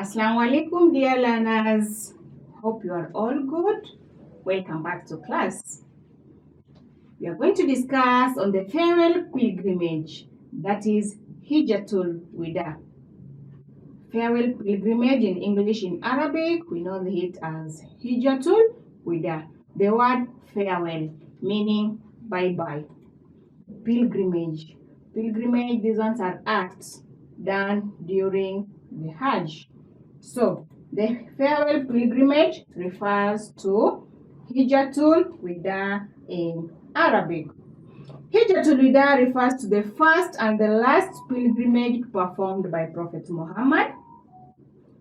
Assalamu alaikum, dear learners. Hope you are all good. Welcome back to class. We are going to discuss on the farewell pilgrimage, that is Hijjatul Wida. Farewell pilgrimage in English, in Arabic, we know it as Hijjatul Wida. The word farewell meaning bye-bye. Pilgrimage. Pilgrimage, these ones are acts done during the Hajj. So, the farewell pilgrimage refers to Hijjatul Wida in Arabic. Hijjatul Wida refers to the first and the last pilgrimage performed by Prophet Muhammad.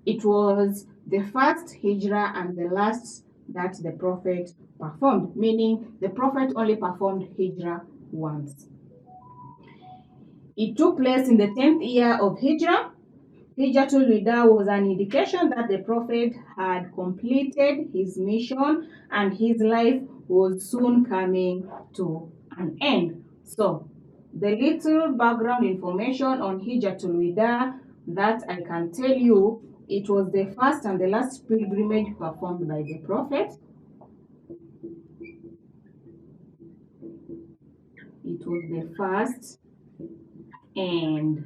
It was the first Hijrah and the last that the Prophet performed, meaning the Prophet only performed Hijrah once. It took place in the 10th year of Hijrah. Hijjatul Wida was an indication that the Prophet had completed his mission and his life was soon coming to an end. So, the little background information on Hijjatul Wida that I can tell you, it was the first and the last pilgrimage performed by the Prophet. It was the first and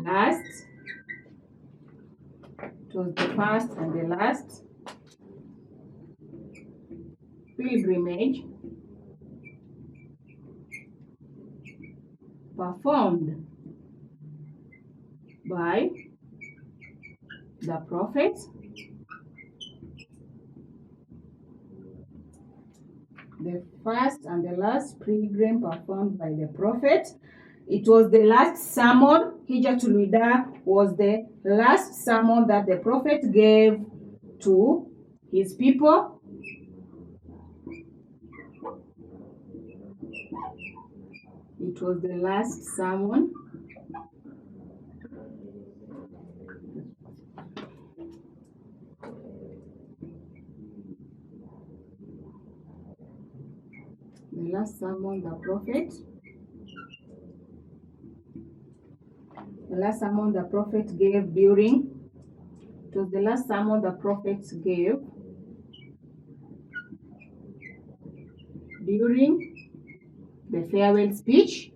last. It was the first and the last pilgrimage performed by the Prophet. The first and the last pilgrim performed by the Prophet. It was the last sermon. Hijjatul Wida was the last sermon that the Prophet gave to his people. It was the last sermon. The last sermon the Prophet gave during. It was the last sermon the Prophet gave during the farewell speech.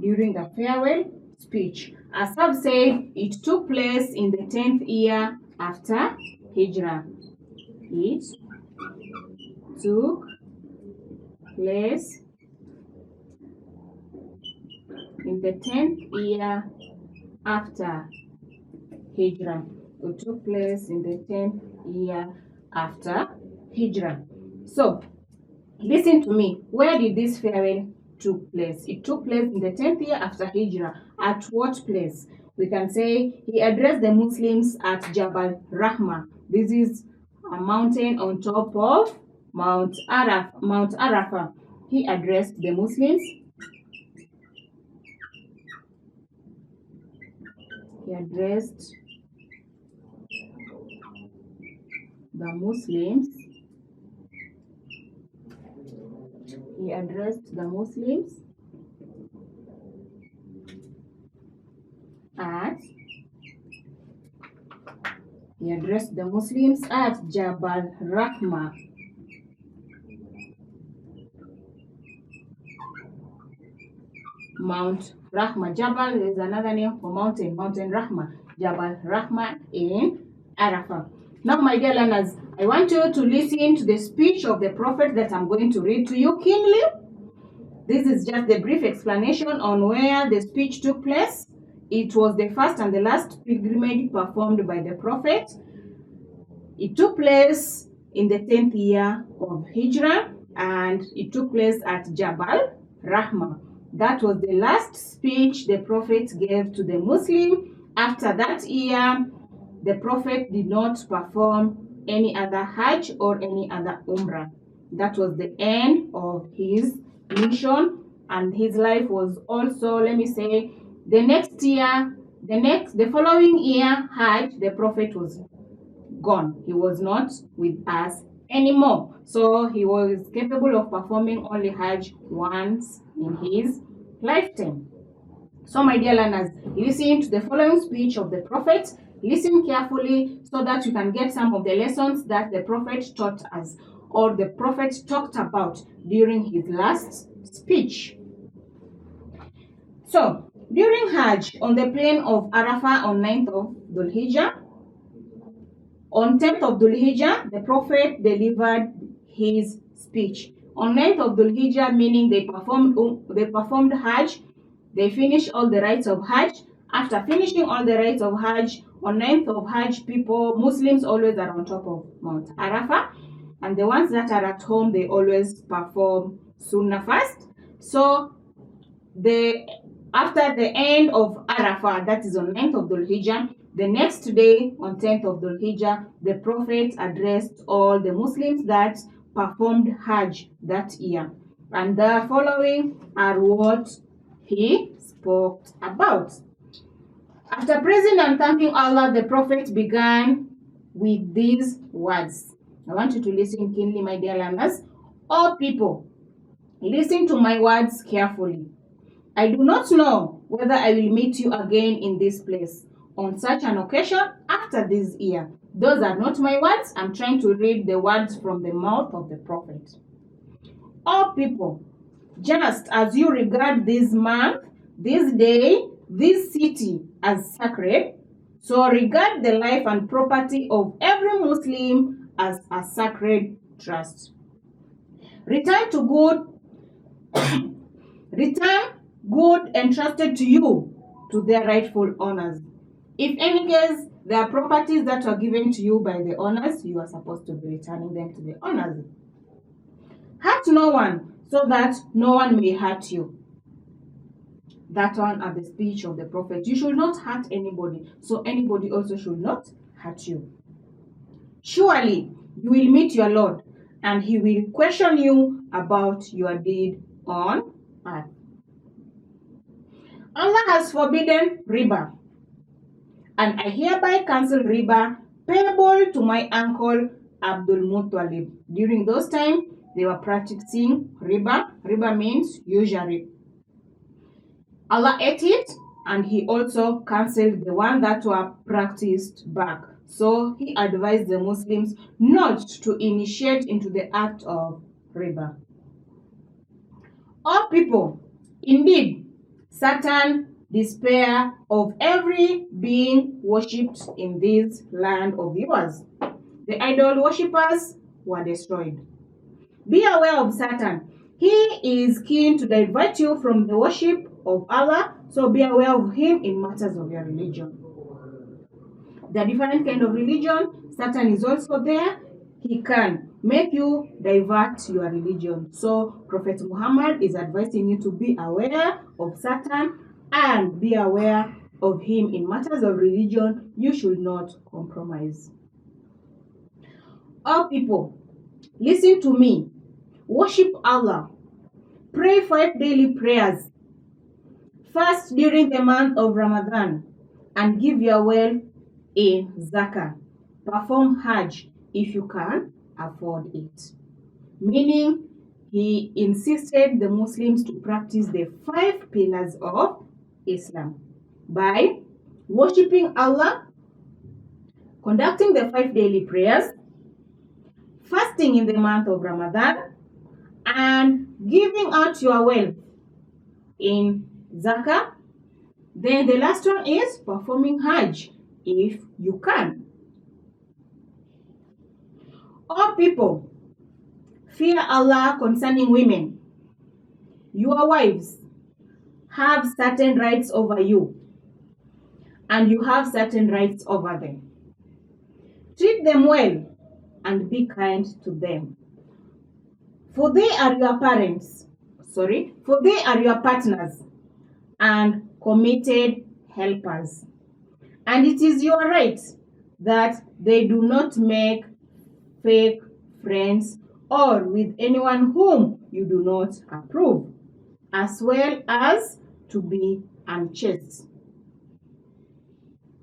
During the farewell speech. As I've said, it took place in the 10th year after Hijrah. It took place in the 10th year after Hijrah. It took place in the 10th year after Hijrah. So, listen to me. Where did this farewell took place? It took place in the 10th year after Hijrah. At what place? We can say he addressed the Muslims at Jabal Rahma. This is a mountain on top of Mount Arafah. He addressed the Muslims. He addressed the Muslims. He addressed the Muslims at Jabal Rahma. Mount Rahma. Jabal is another name for mountain. Mountain Rahma. Jabal Rahma in Arafah. Now, my dear learners, I want you to listen to the speech of the Prophet that I'm going to read to you keenly. This is just a brief explanation on where the speech took place. It was the first and the last pilgrimage performed by the Prophet. It took place in the 10th year of Hijrah and it took place at Jabal Rahma. That was the last speech the Prophet gave to the Muslim. After that year, the Prophet did not perform any other Hajj or any other Umrah. That was the end of his mission, and his life was also, let me say, the following year Hajj, the Prophet was gone. He was not with us anymore. So he was capable of performing only Hajj once in his lifetime. So my dear learners, listen to the following speech of the Prophet. Listen carefully so that you can get some of the lessons that the Prophet taught us or the Prophet talked about during his last speech. So, during Hajj on the plain of Arafah on 9th of Dhul Hijjah, on 10th of Dhul Hijjah, the Prophet delivered his speech. On 9th of Dhul Hijjah, meaning they performed Hajj, they finished all the rites of Hajj. After finishing all the rites of Hajj, on 9th of Hajj, Muslims always are on top of Mount Arafah. And the ones that are at home, they always perform Sunnah fast. So, after the end of Arafah, that is on 9th of Dhul Hijjah, the next day, on 10th of Dhul Hijjah, the Prophet addressed all the Muslims that performed Hajj that year. And the following are what he spoke about. After praising and thanking Allah, the Prophet began with these words. I want you to listen keenly, my dear learners. All people, listen to my words carefully. I do not know whether I will meet you again in this place on such an occasion after this year. Those are not my words. I'm trying to read the words from the mouth of the Prophet. All people, just as you regard this month, this day, this city as sacred, so regard the life and property of every Muslim as a sacred trust. Return good entrusted to you to their rightful owners. If any case there are properties that were given to you by the owners, you are supposed to be returning them to the owners. Hurt no one, so that no one may hurt you. That one are the speech of the Prophet. You should not hurt anybody, so anybody also should not hurt you. Surely you will meet your Lord, and he will question you about your deed on earth. Allah has forbidden riba, and I hereby cancel riba payable to my uncle Abdul Muttalib. During those times, they were practicing riba. Riba means usury. Allah ate it, and he also cancelled the one that were practiced back. So he advised the Muslims not to initiate into the act of riba. All people, indeed, Satan despair of every being worshipped in this land of yours. The idol worshippers were destroyed. Be aware of Satan. He is keen to divert you from the worship of Allah, so be aware of him in matters of your religion. There are different kinds of religion. Satan is also there. He can make you divert your religion. So Prophet Muhammad is advising you to be aware of Satan and be aware of him in matters of religion. You should not compromise. All people, listen to me. Worship Allah. Pray 5 daily prayers. Fast during the month of Ramadan and give your wealth in zakah. Perform Hajj if you can afford it. Meaning, he insisted the Muslims to practice the 5 pillars of Islam by worshipping Allah, conducting the 5 daily prayers, fasting in the month of Ramadan, and giving out your wealth in zakah. Then the last one is performing Hajj if you can. All people, fear Allah concerning women. Your wives have certain rights over you, and you have certain rights over them. Treat them well and be kind to them. For they are your partners and committed helpers. And it is your right that they do not make fake friends or with anyone whom you do not approve, as well as to be unchaste.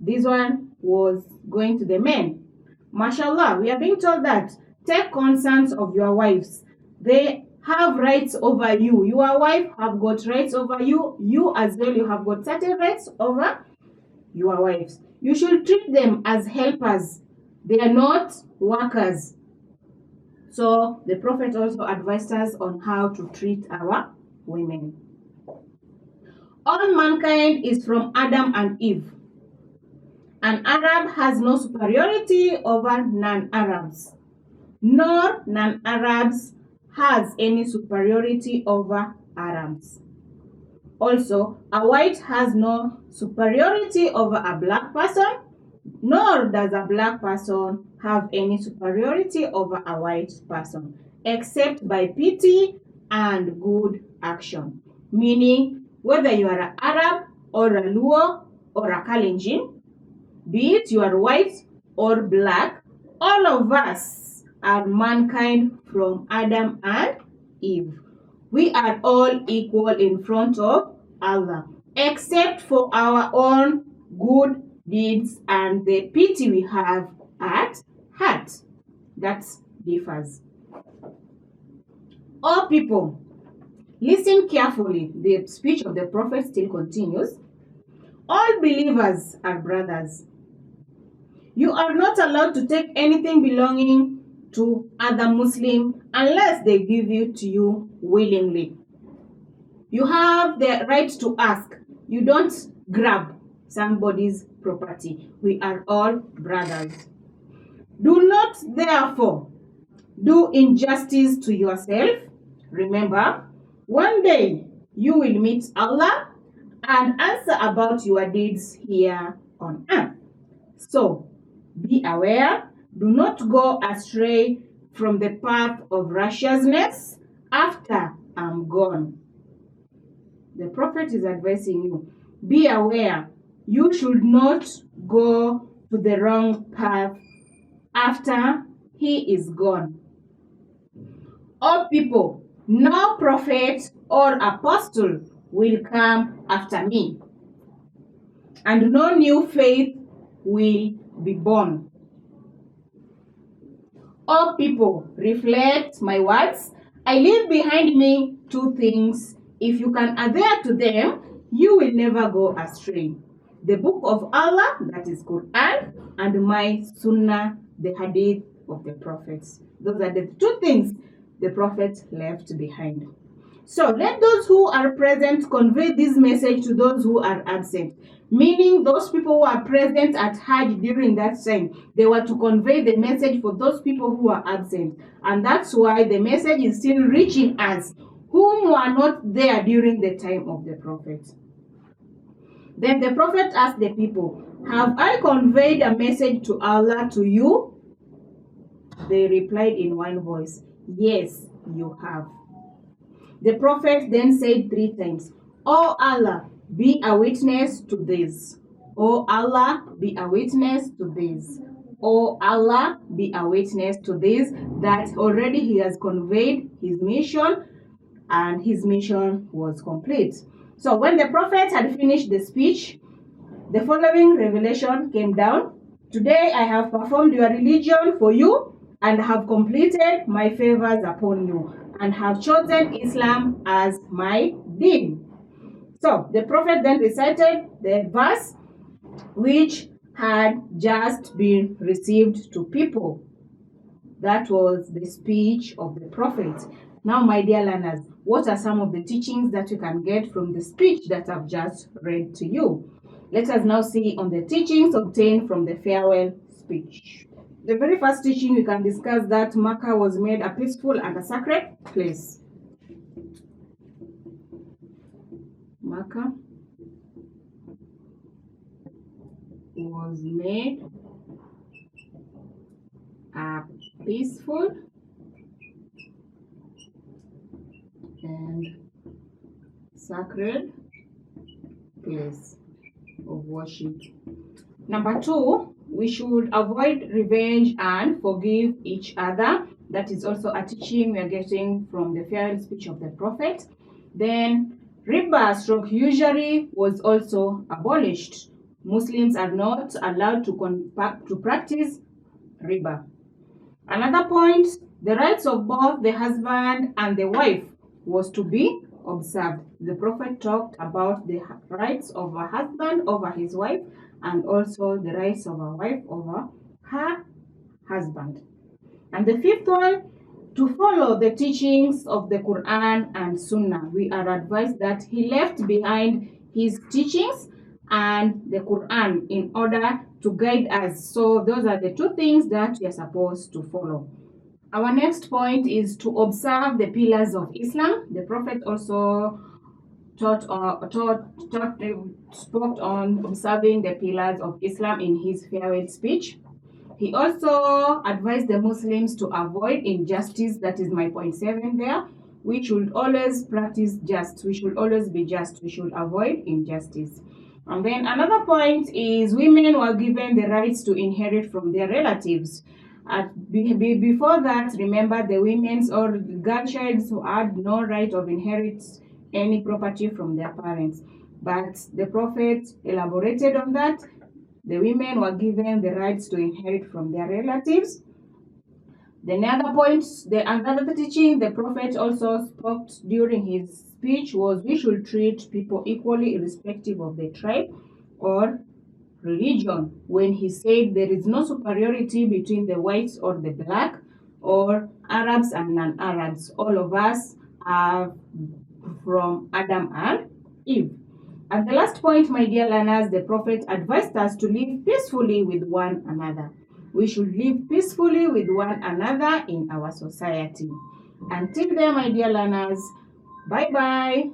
This one was going to the men. Mashallah, we are being told that Take consent of your wives. They have rights over you. Your wife have got rights over you. You as well, you have got certain rights over your wives. You should treat them as helpers. They are not workers. So the Prophet also advised us on how to treat our women. All mankind is from Adam and Eve. An Arab has no superiority over non-Arabs, nor non-Arabs has any superiority over Arabs. Also, a white has no superiority over a black person, nor does a black person have any superiority over a white person, except by pity and good action. Meaning, whether you are an Arab or a Luo or a Kalenjin, be it you are white or black, all of us are mankind from Adam and Eve. We are all equal in front of Allah, except for our own good deeds and the pity we have at heart. That differs. All people, listen carefully. The speech of the Prophet still continues. All believers are brothers. You are not allowed to take anything belonging to other Muslim unless they give it to you willingly. You have the right to ask. You don't grab somebody's property. We are all brothers. Do not, therefore, do injustice to yourself. Remember, one day you will meet Allah and answer about your deeds here on earth. So, be aware, do not go astray from the path of righteousness after I'm gone. The Prophet is advising you, be aware, you should not go to the wrong path after he is gone. All people, no prophet or apostle will come after me, and no new faith will be born. All people, reflect my words. I leave behind me two things. If you can adhere to them, you will never go astray. The book of Allah, that is Quran, and my Sunnah, the hadith of the prophets. Those are the two things the prophet left behind. So let those who are present convey this message to those who are absent. Meaning those people who are present at Hajj during that time, they were to convey the message for those people who are absent. And that's why the message is still reaching us, whom were not there during the time of the prophet. Then the prophet asked the people, have I conveyed a message to Allah to you? They replied in one voice, yes, you have. The prophet then said 3 times, O Allah, be a witness to this. O Allah, be a witness to this. O Allah, be a witness to this, that already he has conveyed his mission and his mission was complete. So when the prophet had finished the speech, the following revelation came down. Today I have performed your religion for you and have completed my favors upon you and have chosen Islam as my deen. So the prophet then recited the verse which had just been received to people. That was the speech of the prophet. Now, my dear learners, what are some of the teachings that you can get from the speech that I've just read to you? Let us now see on the teachings obtained from the farewell speech. The very first teaching we can discuss that Makkah was made a peaceful and a sacred place. Makkah was made a peaceful and sacred place of worship. Number 2, we should avoid revenge and forgive each other. That is also a teaching we are getting from the farewell speech of the prophet. Then riba stroke usury was also abolished. Muslims are not allowed to practice riba. Another point, the rights of both the husband and the wife was to be observed. The Prophet talked about the rights of a husband over his wife and also the rights of a wife over her husband. And the fifth one, to follow the teachings of the Quran and Sunnah. We are advised that he left behind his teachings and the Quran in order to guide us. So those are the two things that we are supposed to follow. Our next point is to observe the pillars of Islam. The Prophet also spoke on observing the pillars of Islam in his farewell speech. He also advised the Muslims to avoid injustice. That is my point 7 there. We should always practice just. We should always be just. We should avoid injustice. And then another point is women were given the rights to inherit from their relatives. Before that, remember the women's or grandchilds who had no right of inherit any property from their parents. But the Prophet elaborated on that. The women were given the rights to inherit from their relatives. The other point, another teaching the Prophet also spoke during his speech was we should treat people equally irrespective of the tribe or religion. When he said there is no superiority between the whites or the black or Arabs and non-Arabs. All of us are from Adam and Eve. At the last point, my dear learners, the Prophet advised us to live peacefully with one another. We should live peacefully with one another in our society. Until then, my dear learners, bye-bye.